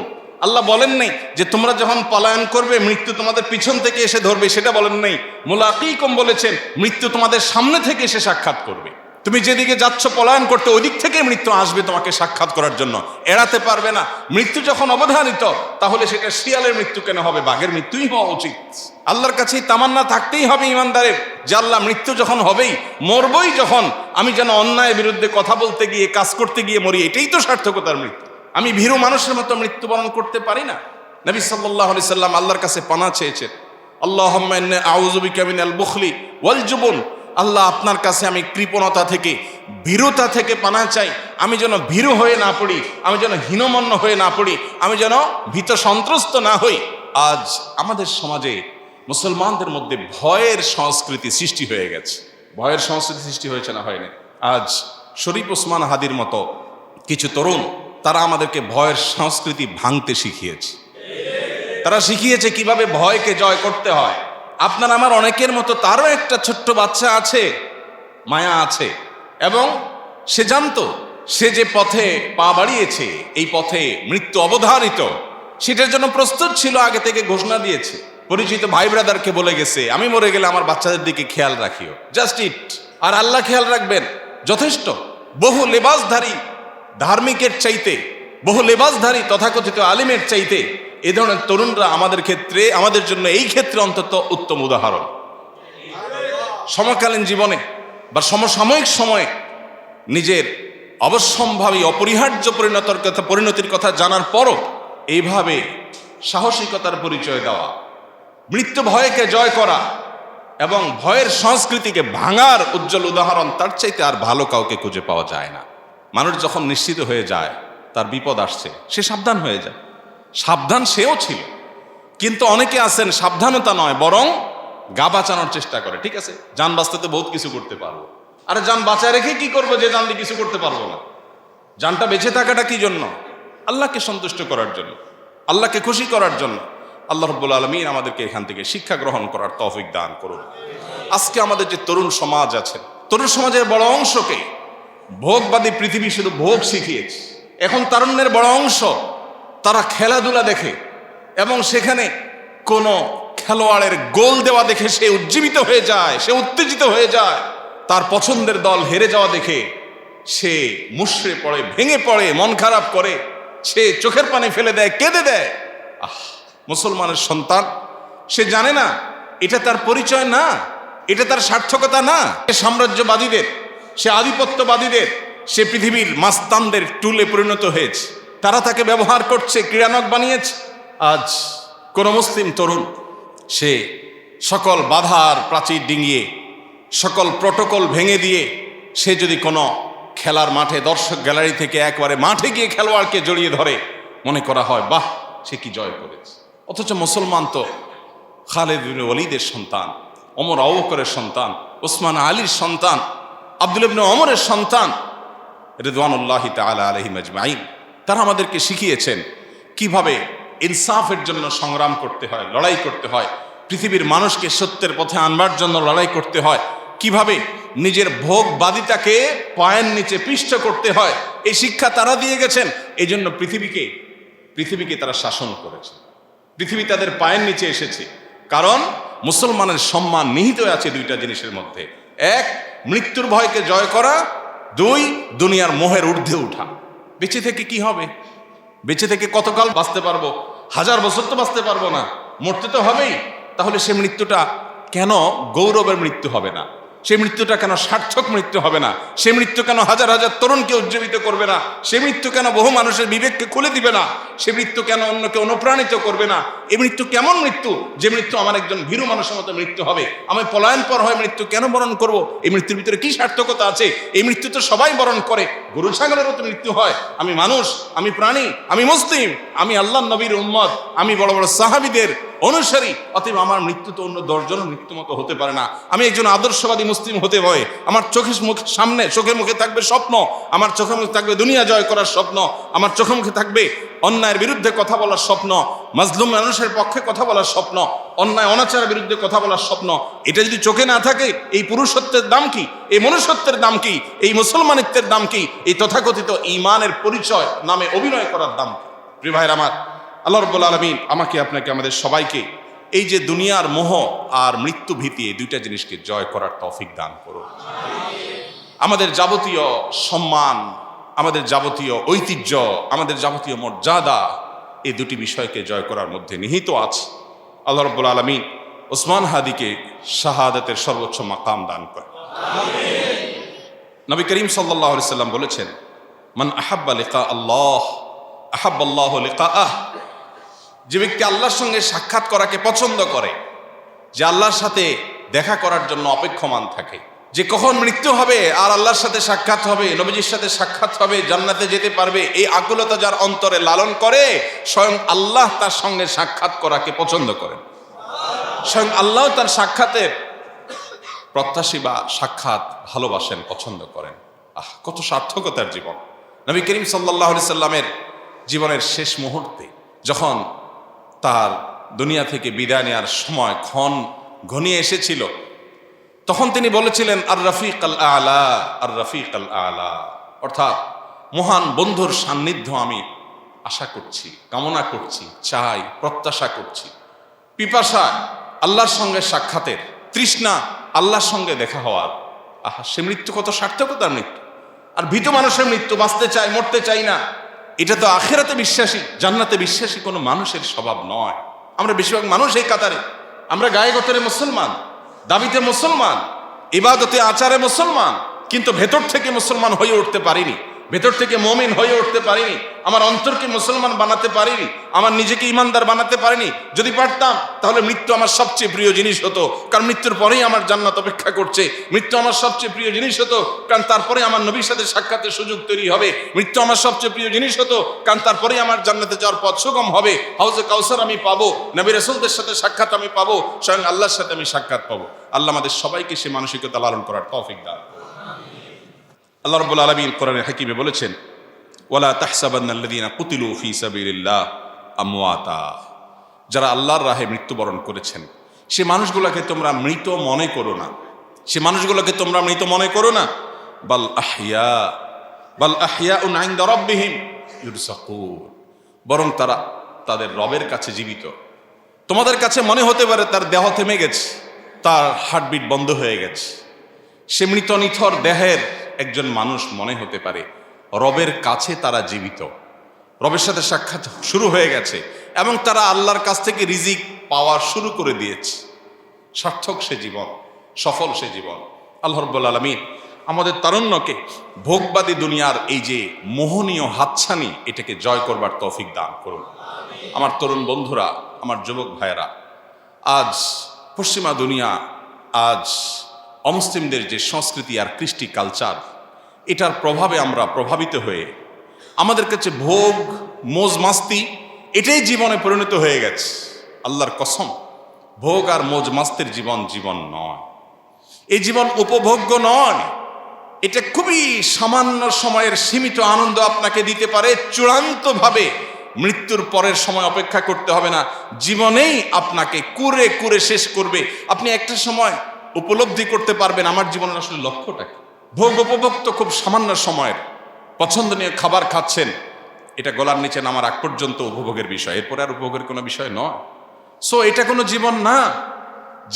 আল্লাহ বলেন নাই যে তোমরা যখন পলায়ন করবে মৃত্যু তোমাদের পিছন থেকে এসে ধরবে, সেটা বলেন নাই। মুলাকীকুম বলেছেন মৃত্যু তোমাদের সামনে থেকে এসে সাক্ষাৎ করবে। তুমি যেদিকে যাচ্ছ পলায়ন করতে, ওই দিক থেকে মৃত্যু আসবে তোমাকে সাক্ষাৎ করার জন্য, এড়াতে পারবে না। মৃত্যু যখন অবধারিত, তাহলে সেটা শিয়ালের মৃত্যু কেন হবে, বাঘের মৃত্যুই হওয়া উচিত। আল্লাহর কাছেই তামান্না থাকতেই হবে ইমানদারের, যে আল্লাহ মৃত্যু যখন হবেই, মরবই যখন, আমি যেন অন্যায়ের বিরুদ্ধে কথা বলতে গিয়ে, কাজ করতে গিয়ে মরি, এটাই তো সার্থকতার মৃত্যু। আমি ভীরু মানুষের মতো মৃত্যুবরণ করতে পারি না। নবী সাল্লাল্লাহু আলাইহি সাল্লাম আল্লাহর কাছে পানাহ চেয়েছেন, আল্লাহুম্মা ইন্নী আউযু বিকা মিনাল বুখলি ওয়াল জুবন, আল্লাহ আপনার কাছে আমি কৃপণতা থেকে, ভীরুতা থেকে পানাহ চাই। আমি যেন ভীরু হয়ে না পড়ি, আমি যেন হীনমন্য হয়ে না পড়ি, আমি যেন ভীত সন্ত্রস্ত না হই। আজ আমাদের সমাজে মুসলমানদের মধ্যে ভয়ের সংস্কৃতি সৃষ্টি হয়ে গেছে। ভয়ের সংস্কৃতি সৃষ্টি হয়েছে না হয়নি? আজ শরীফ ওসমান হাদির মতো কিছু তরুণ, তারা আমাদেরকে ভয়ের সংস্কৃতি ভাঙতে শিখিয়েছে। তারা শিখিয়েছে কিভাবে ভয়কে জয় করতে হয়। আপনার আমার অনেকের মতো তারও একটা ছোট্ট বাচ্চা আছে, মায়া আছে, এবং সে জানতো সে যে পথে পা বাড়িয়েছে, এই পথে মৃত্যু অবধারিত, সেটার জন্য প্রস্তুত ছিল, আগে থেকে ঘোষণা দিয়েছে, পরিচিত ভাই ব্রাদারকে বলে গেছে, আমি মরে গেলে আমার বাচ্চাদের দিকে খেয়াল রাখিও, জাস্ট ইট, আর আল্লাহ খেয়াল রাখবেন, যথেষ্ট। বহু লেবাসধারী ধার্মিকের চাইতে, বহু লেবাসধারী তথাকথিত আলিমের চাইতে এ ধরনের তরুণরা আমাদের ক্ষেত্রে, আমাদের জন্য এই ক্ষেত্রে অন্তত উত্তম উদাহরণ। সমকালীন জীবনে বা সমসাময়িক সময়ে নিজের অবশ্যম্ভাবী অপরিহার্য পরিণতির কথা জানার পরও এইভাবে সাহসিকতার পরিচয় দেওয়া, মৃত্যু ভয়কে জয় করা এবং ভয়ের সংস্কৃতিকে ভাঙার উজ্জ্বল উদাহরণ তার চাইতে আর ভালো কাউকে খুঁজে পাওয়া যায় না। মানুষ যখন নিশ্চিত হয়ে যায় তার বিপদ আসছে, সে সাবধান হয়ে যায়। সাবধান সেও ছিল, কিন্তু অনেকে আছেন সাবধানতা নয় বরং গা বাঁচানোর চেষ্টা করে। ঠিক আছে, যান বাঁচতে তো বহুত কিছু করতে পারবো, আরে যান বাঁচায় রেখে কি করবো যে জান দিয়ে কিছু করতে পারবো না? জানটা বেঁচে থাকাটা কি জন্য? আল্লাহকে সন্তুষ্ট করার জন্য, আল্লাহকে খুশি করার জন্য। আল্লাহ রাব্বুল আলামিন আমাদেরকে এখান থেকে শিক্ষা গ্রহণ করার তৌফিক দান করুন। আজকে আমাদের যে তরুণ সমাজ আছে, তরুণ সমাজের বড় অংশকে ভোগবাদী পৃথিবী শুধু ভোগ শিখিয়েছে। এখন তারুণ্যের বড় অংশ তারা খেলাধুলা দেখে এবং সেখানে কোনো খেলোয়াড়ের গোল দেওয়া দেখে সে উজ্জীবিত হয়ে যায়, সে উত্তেজিত হয়ে যায়। তার পছন্দের দল হেরে যাওয়া দেখে সে মুষড়ে পড়ে, ভেঙে পড়ে, মন খারাপ করে, সে চোখের পানি ফেলে দেয়, কেঁদে দেয়। মুসলমানের সন্তান, সে জানে না এটা তার পরিচয় না, এটা তার সার্থকতা না। সে সাম্রাজ্যবাদীদের, সে আধিপত্যবাদীদের, সে পৃথিবীর মাস্তানদের টুলে পরিণত হয়েছে। তারা তাকে ব্যবহার করছে, ক্রীড়ানক বানিয়েছে। আজ কোন মুসলিম তরুণ সে সকল বাধার প্রাচীর ডিঙিয়ে, সকল প্রটোকল ভেঙে দিয়ে সে যদি কোনো খেলার মাঠে দর্শক গ্যালারি থেকে একবারে মাঠে গিয়ে খেলোয়াড়কে জড়িয়ে ধরে, মনে করা হয় বাহ, সে কি জয় করেছে। অথচ মুসলমান তো খালিদ ইবনে ওয়ালিদের সন্তান, ওমর আবু বকরের সন্তান, ওসমান আলীর সন্তান, আব্দুল্লাহ ইবনে ওমরের সন্তান, রিদওয়ানুল্লাহি তাআলা আলাইহিম আজমাইন। তারা আমাদেরকে শিখিয়েছেন কিভাবে ইনসাফের জন্য সংগ্রাম করতে হয়, লড়াই করতে হয়, পৃথিবীর মানুষকে সত্যের পথে আনবার জন্য লড়াই করতে হয়, কিভাবে নিজের ভোগবাদিতাকে পায়ের নিচে পিষ্ট করতে হয়, এই শিক্ষা তারা দিয়ে গেছেন। এই জন্য পৃথিবীকে তারা শাসন করেছে, পৃথিবী তাদের পায়ের নিচে এসেছে। কারণ মুসলমানের সম্মান নিহিত আছে দুইটা জিনিসের মধ্যে: এক, মৃত্যুর ভয়কে জয় করা; দুই, দুনিয়ার মোহের ঊর্ধ্বে ওঠা। বেঁচে থেকে কি হবে? বেঁচে থেকে কতকাল বাঁচতে পারবো? 1000 বছর তো বাঁচতে পারবো না, মরতে তো হবেই। তাহলে সে মৃত্যুটা কেন গৌরবের মৃত্যু হবে না? সে মৃত্যুটা কেন সার্থক মৃত্যু হবে না? সে মৃত্যু কেন হাজার হাজার তরুণকে উজ্জীবিত করবে না? সে মৃত্যু কেন বহু মানুষের বিবেককে খুলে দিবে না? সে মৃত্যু কেন অন্যকে অনুপ্রাণিত করবে না? এই মৃত্যু কেমন মৃত্যু, যে মৃত্যু আমার একজন ভীরু মানুষের মতো মৃত্যু হবে? আমি পলায়ন পর হয়ে মৃত্যু কেন বরণ করব? এই মৃত্যুর ভিতরে কি সার্থকতা আছে? এই মৃত্যু তো সবাই বরণ করে, গরু ছাগলেরও তো মৃত্যু হয়। আমি মানুষ, আমি প্রাণী, আমি মুসলিম, আমি আল্লাহ নবীর উম্মত, আমি বড় বড় সাহাবীদের অনুসারী। অতএব আমার মৃত্যু তো অন্য 10 জনের মৃত্যু মতো হতে পারে না। আমি একজন আদর্শবাদী মুসলিম হতে হয়। আমার চোখের মুখে থাকবে স্বপ্ন, আমার চোখে মুখে থাকবে দুনিয়া জয় করার স্বপ্ন, আমার চোখে মুখে থাকবে অন্যায়ের বিরুদ্ধে কথা বলার স্বপ্ন, মাজলুম মানুষের পক্ষে কথা বলার স্বপ্ন, অন্যায় অনাচারের বিরুদ্ধে কথা বলার স্বপ্ন। এটা যদি চোখে না থাকে, এই পুরুষত্বের দাম কি? এই মনুষ্যত্বের দাম কি? এই মুসলমানিত্বের দাম কি? এই তথাকথিত ঈমানের পরিচয় নামে অভিনয় করার দাম কি? প্রিয় ভাইরা আমার, আল্লাহ রাব্বুল আলামিন আমাকে, আপনাকে, আমাদের সবাইকে এই যে দুনিয়ার মোহ আর মৃত্যু ভীতি, এই দুইটা জিনিসকে জয় করার তৌফিক দান করুন। আমাদের যাবতীয় সম্মান, আমাদের যাবতীয় ঐতিহ্য, আমাদের যাবতীয় মর্যাদা, এই দুটি বিষয়কে জয় করার মধ্যে নিহিত আছে। আল্লাহ রাব্বুল আলামিন ওসমান হাদিকে শাহাদাতের সর্বোচ্চ মাকাম দান করেন। নবী করিম সাল্লাল্লাহু আলাইহি সাল্লাম বলেছেন, মান আহাব্বা লিকা আল্লাহ আহাব্বাল্লাহু লিকাআহ। যে ব্যক্তি আল্লাহর সঙ্গে সাক্ষাৎ করাকে পছন্দ করে, যে আল্লাহর সাথে দেখা করার জন্য অপেক্ষমান থাকে, যে কখন মৃত্যু হবে আর আল্লাহর সাথে সাক্ষাৎ হবে, নবীজির সাথে সাক্ষাৎ হবে, জান্নাতে যেতে পারবে, এই আকুলতা যার অন্তরে লালন করে, স্বয়ং আল্লাহ তার সঙ্গে সাক্ষাৎ করাকে পছন্দ করেন। স্বয়ং আল্লাহ তার সাক্ষাতের প্রত্যাশী বা সাক্ষাৎ ভালোবাসেন, পছন্দ করেন। কত সার্থকতার জীবন! নবী করিম সাল্লাল্লাহু আলাইহি সাল্লামের জীবনের শেষ মুহূর্তে যখন তার দুনিয়া থেকে বিদায় নেওয়ার সময় ক্ষণ ঘনিয়ে এসেছিল, তখন তিনি বলেছিলেন, আর রফিক আল আলা, আর রফিক আল আলা, অর্থাৎ মহান বন্ধুর সান্নিধ্য আমি আশা করছি, কামনা করছি, চাই, প্রত্যাশা করছি। পিপাসা আল্লাহর সঙ্গে সাক্ষাতের, তৃষ্ণা আল্লাহর সঙ্গে দেখা হওয়ার। সে মৃত্যু কত সার্থকতার মৃত্যু! আর ভীত মানুষের মৃত্যু, বাঁচতে চাই, মরতে চাই না, এটা তো আখিরাতে বিশ্বাসী, জান্নাতে বিশ্বাসী কোনো মানুষের স্বভাব নয়। আমরা বেশিরভাগ মানুষ এই কাতারে, আমরা গায়ে গতরে মুসলমান, দাবিতে মুসলমান, ইবাদতে আচারে মুসলমান, কিন্তু ভেতর থেকে মুসলমান হয়ে উঠতে পারিনি, ভেতর থেকে মুমিন হয়ে উঠতে পারিনি, আমার অন্তরকে মুসলমান বানাতে পারিনি, আমার নিজেকে ইমানদার বানাতে পারিনি। যদি পারতাম তাহলে মৃত্যু আমার সবচেয়ে প্রিয় জিনিস হতো, কারণ মৃত্যুর পরেই আমার জান্নাত অপেক্ষা করছে। মৃত্যু আমার সবচেয়ে প্রিয় জিনিস হতো, কারণ তারপরে আমার নবীর সাথে সাক্ষাতের সুযোগ তৈরি হবে। মৃত্যু আমার সবচেয়ে প্রিয় জিনিস হতো, কারণ তারপরেই আমার জান্নাতে যাওয়ার পথ সুগম হবে। হাউজে কাউসার আমি পাবো, নবী রাসূলদের সাথে সাক্ষাৎ আমি পাবো, স্বয়ং আল্লাহর সাথে আমি সাক্ষাৎ পাবো। আল্লাহ আমাদের সবাইকে সে মানসিকতা লালন করার তৌফিক দান। আল্লাহ রাব্বুল আলামিন কোরআনে হাকিমে বলেছেন, ওয়ালা তাহসাবান্নাল্লাযীনা কুতিলু ফী সাবিলিল্লাহ আমওয়াতা। যারা আল্লাহর রাহে মৃত্যুবরণ করেছেন, সে মানুষগুলোকে তোমরা মৃত মনে করো না, সে মানুষগুলোকে তোমরা মৃত মনে করো না। বাল আহইয়াউন ইনদা রাব্বিহিম ইরযাকুন। বরং তারা তাদের রবের কাছে জীবিত। তোমাদের কাছে মনে হতে পারে তার দেহ থেমে গেছে, তার হার্টবিট বন্ধ হয়ে গেছে। সে মৃত নিথর দেহের একজন মানুষ মনে হতে পারে, রবের কাছে তারা জীবিত, রবের সাথে সাক্ষাৎ শুরু হয়ে গেছে এবং তারা আল্লাহর কাছ থেকে রিজিক পাওয়া শুরু করে দিয়েছে। সার্থক সে জীবন, সফল সে জীবন। আল্লাহ রাব্বুল আলামিন আমাদের তারুণ্যকে ভোগবাদী দুনিয়ার এই যে মোহনীয় হাতছানি, এটাকে জয় করবার তৌফিক দান করুন। আমার তরুণ বন্ধুরা, আমার যুবক ভাইয়েরা, আজ পশ্চিমা দুনিয়া, আজ অমুসলিমদের যে সংস্কৃতি আর কৃষ্টি কালচার, এটার প্রভাবে আমরা প্রভাবিত হয়ে আমাদের কাছে ভোগ, মোজ মাস্তি এটাই জীবনে পরিণত হয়ে গেছে। আল্লাহর কসম, ভোগ আর মোজ মাস্তির জীবন জীবন নয়, এই জীবন উপভোগ্য নয়। এটা খুবই সামান্য সময়ের সীমিত আনন্দ আপনাকে দিতে পারে, চূড়ান্তভাবে মৃত্যুর পরের সময় অপেক্ষা করতে হবে না, জীবনেই আপনাকে কুরে কুরে শেষ করবে। আপনি একটা সময় উপলব্ধি করতে পারবেন আমার জীবনের আসলে লক্ষ্যটা কি। ভোগ উপভোগ তো খুব সামান্য সময়ের, পছন্দনীয় খাবার খাচ্ছেন, এটা গলার নিচে নামার আগ পর্যন্ত উপভোগের বিষয়, এরপরে আর উপভোগের কোনো বিষয় নয়। সো এটা কোনো জীবন না।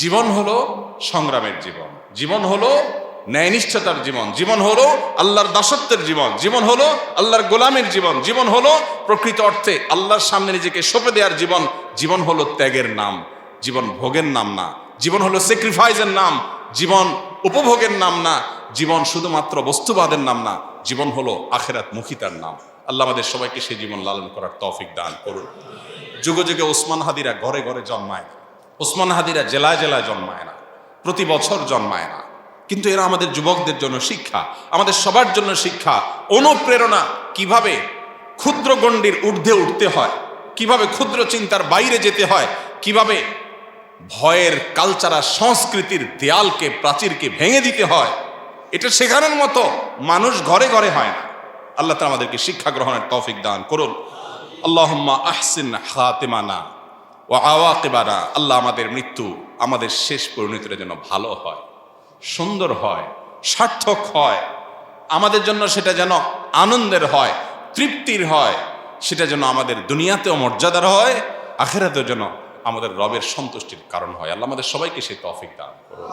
জীবন হলো সংগ্রামের জীবন, জীবন হলো ন্যায়নিষ্ঠতার জীবন, জীবন হলো আল্লাহর দাসত্বের জীবন, জীবন হলো আল্লাহর গোলামের জীবন, জীবন হলো প্রকৃত অর্থে আল্লাহর সামনে নিজেকে সঁপে দেওয়ার জীবন। জীবন হলো ত্যাগের নাম, জীবন ভোগের নাম না। জীবন হলো স্যাক্রিফাইসের নাম, জীবন উপভোগের নাম না। জীবন শুধুমাত্র বস্তুবাদের নাম না, জীবন হলো আখিরাত মুখিতার নাম। আল্লাহ আমাদের সবাইকে সেই জীবন লালন করার তৌফিক দান করুন। যুগে যুগে ওসমান হাদিরা ঘরে ঘরে জন্মায়, ওসমান হাদিরা জেলায় জেলায় জন্মায় না, প্রতি বছর জন্মায় না, কিন্তু এরা আমাদের যুবকদের জন্য শিক্ষা, আমাদের সবার জন্য শিক্ষা, অনুপ্রেরণা। কিভাবে ক্ষুদ্র গণ্ডির ঊর্ধ্বে উঠতে হয়, কিভাবে ক্ষুদ্র চিন্তার বাইরে যেতে হয়, কিভাবে ভয়ের কালচারাল সংস্কৃতির দেয়ালকে প্রাচীরকে ভেঙে দিতে হয়, এটা শেখানোর মতো মানুষ ঘরে ঘরে হয় না। আল্লাহ তাআলা আমাদেরকে শিক্ষা গ্রহণের তৌফিক দান করুন। আল্লাহুম্মা আহসিন খাতিমানা ওয়া আওয়াকিবানা। আল্লাহ আমাদের মৃত্যু, আমাদের শেষ পরিণতিটা যেন ভালো হয়, সুন্দর হয়, সার্থক হয়, আমাদের জন্য সেটা যেন আনন্দের হয়, তৃপ্তির হয়, সেটা যেন আমাদের দুনিয়াতেও মর্যাদার হয়, আখিরাতেও যেন আমাদের রবের সন্তুষ্টির কারণ হয়। আল্লাহ আমাদের সবাইকে সেই তৌফিক দান করুন।